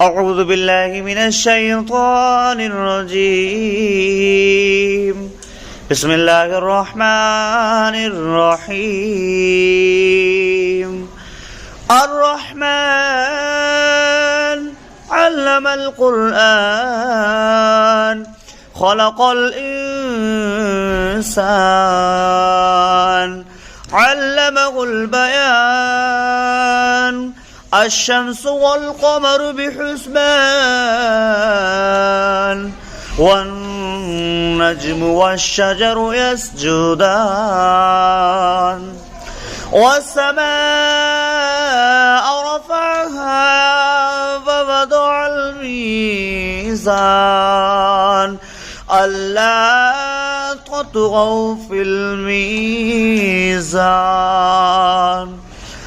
أعوذ بالله من الشيطان الرجيم. بسم الله الرحمن الرحيم. الرحمن علم القرآن خلق الإنسان علمه البيان الشمس والقمر بحسبان والنجم والشجر يسجدان والسماء رفعها فوضع الميزان ألا تطغوا في الميزان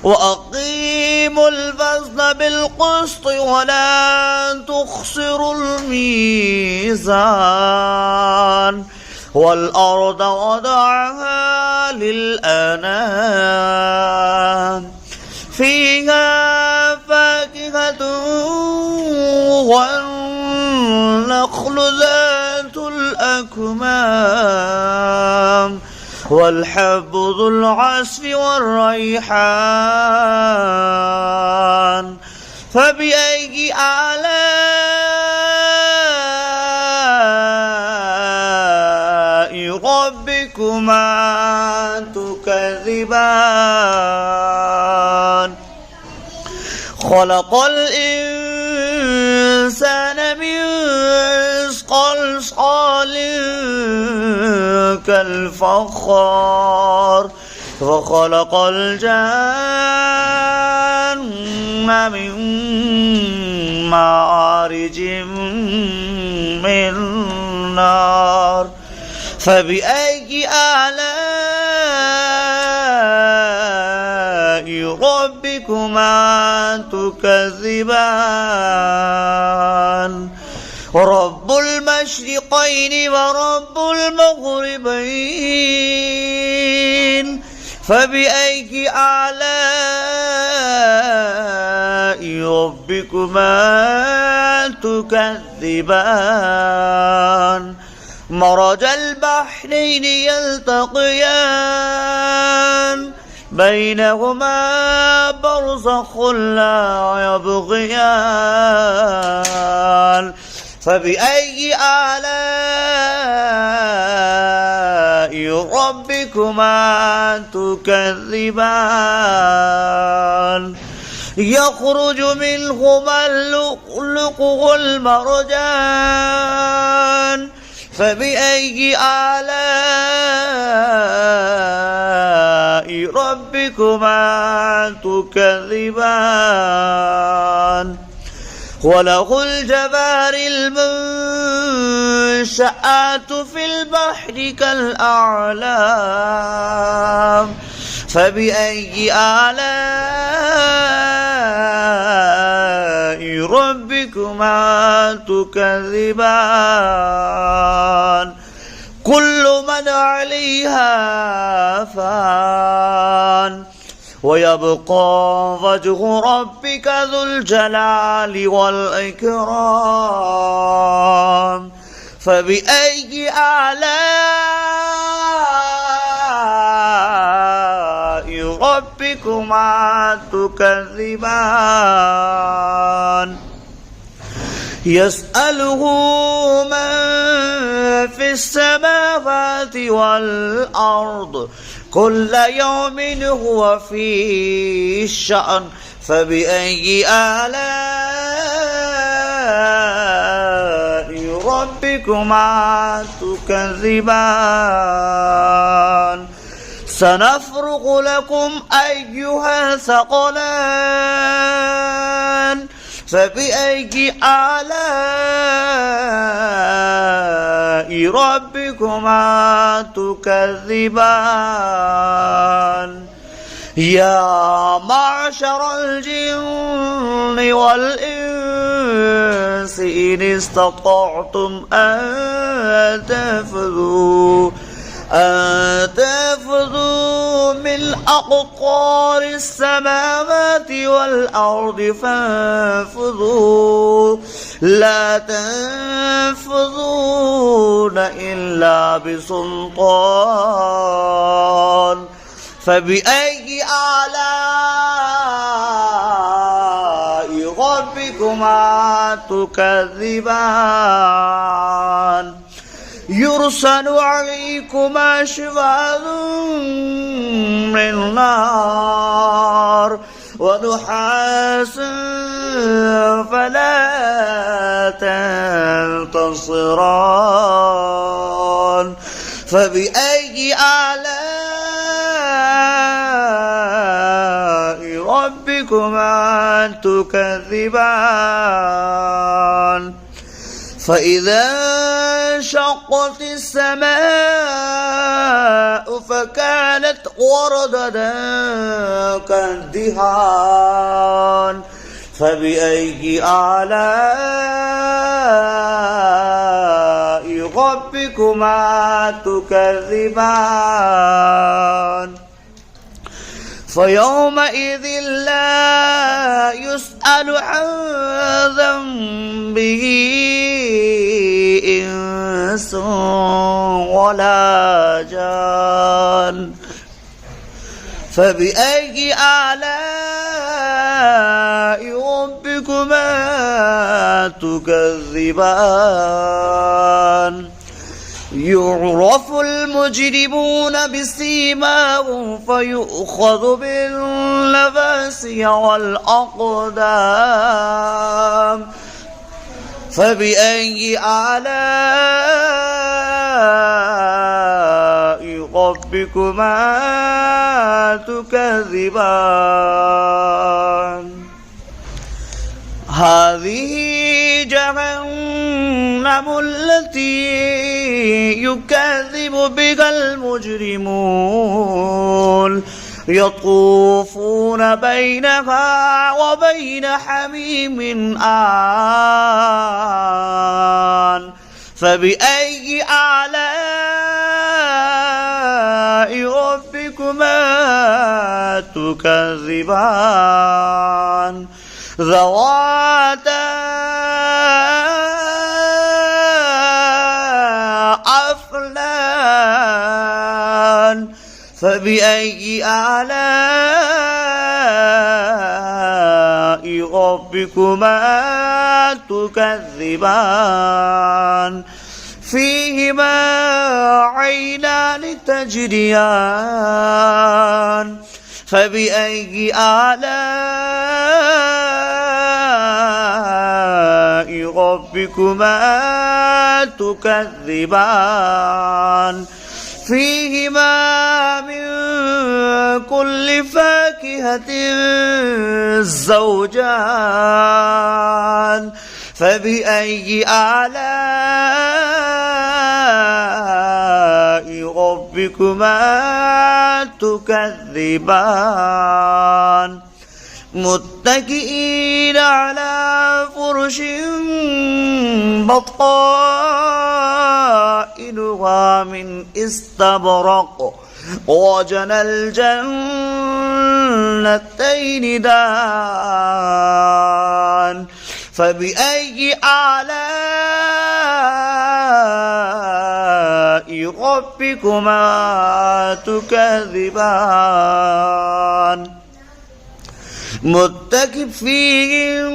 وأقيموا الوزن بالقسط ولا تخسروا الميزان والأرض وضعها للأنام فيها فاكهة والنخل ذات الأكمام والحب ذو العصف والريحان فبأي آلاء ربكما تكذبان خلق الإنسان من صلصال كالفخار وخلق الجن من مارج من نار فبأي آلاء ربكما تكذبان رب المشرقين ورب المغربين فبأي آلاء ربكما تكذبان مرج البحرين يلتقيان بينهما برزخ لا يبغيان فبأي آلاء ربكما تكذبان يخرج منهما اللؤلؤ والمرجان فبأي آلاء ربكما تكذبان وله الجوار المنشآت في البحر كالأعلام فبأي آلاء ربكما تكذبان كل من عليها فان ويبقى وجه ربك ذو الجلال والإكرام فبأي آلاء ربكما تكذبان يسأله من في السماوات والأرض كل يوم هو في شأن فبأي آلاء ربكما تكذبان سنفرغ لكم أيها الثقلان فبأي آلاء ربكما تكذبان يا معشر الجن والإنس إن استطعتم أن تنفذوا من أقطار السماوات والأرض فانفذوا لا تنفذون إلا بسلطان فبأي آلاء ربكما تكذبان يرسل عليكما شواظ من نار ونحاس فلا تنتصران فبأي آلاء ربكما تكذبان فإذا انشقت السماء فكانت وردة كالدهان فبأي آلاء ربكما تكذبان فيومئذ لا يسأل عن ذنبه إنس ولا جان فبأي آلاء ربكما تكذبان يعرف المجرمون بسيماهم فيؤخذ بالنواصي والأقدام فبأي آلاء ربكما تكذبان هذه جهنم التي يكذب بها المجرمون يطوفون بينها وبين حميم آن فبأي آلاء ربكما تكذبان ذواتا أفنان فبأي آلاء ربكما تكذبان فيهما عينان تجريان فبأي آلاء ربكما تكذبان فيهما من كل فاكهة زوجان فبأي آلاء ربكما تكذبان متكئين على فرش بطائنها من استبرق وجنى الجنتين دان فبأي آلاء ربكما تكذبان متكئين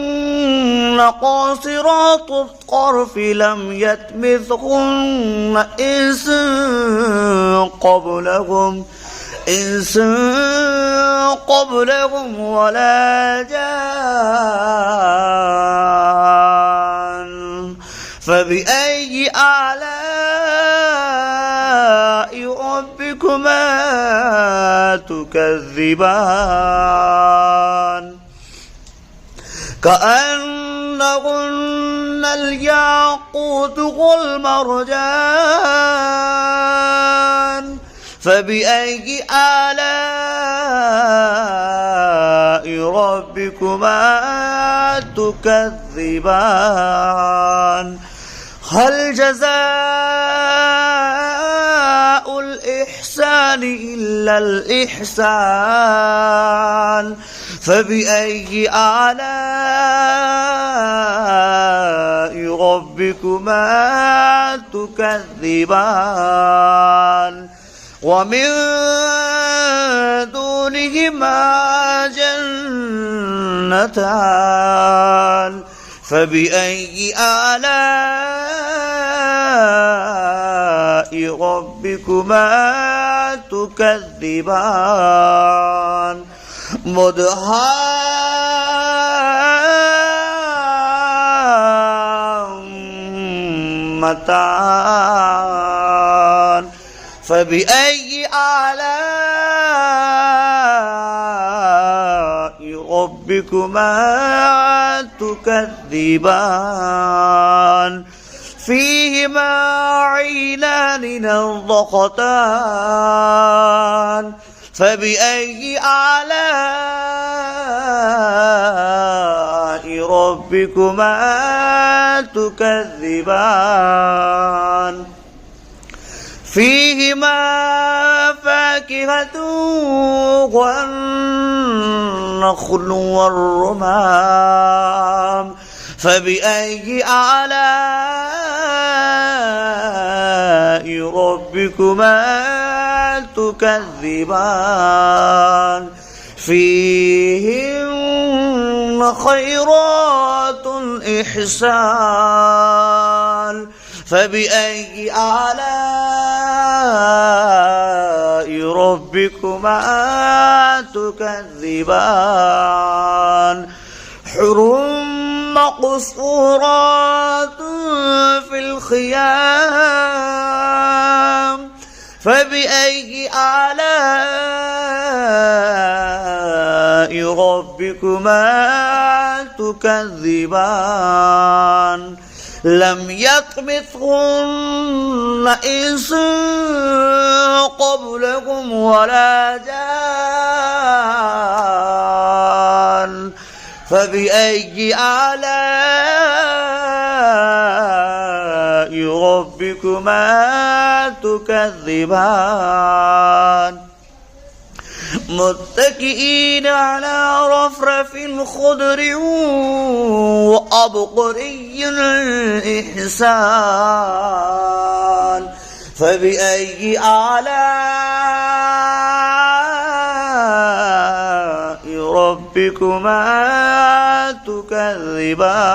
قاصرات الطرف لم يطمثهن إنس قبلهم ولا جان فبأي آلاء ربكما تكذبان كأنهن الياقوت والمرجان فبأي آلاء ربكما تكذبان هل جزاء الإحسان إلا الإحسان فبأي آلاء ربكما تكذبان ومن دونهما جنتان فبأي آلاء ربكما تكذبان مدهامتان فبأي آلاء ربكما تكذبان فيهما عينان نضختان فبأي آلاء ربكما تكذبان فيهما فاكهة والنخل والرمان فبأي آلاء ربكما تكذبان فيهن خيرات إحسان فبأي آلاء ربكما تكذبان حر مقصورات في الخيام فبأي آلاء ربكما تكذبان لم يطمثهن إنس قبلكم ولا جان فبأي آلاء ربكما تكذبان متكئين على رفرف خضر وأبقري إحسان فبأي آلاء ربكما تكذبان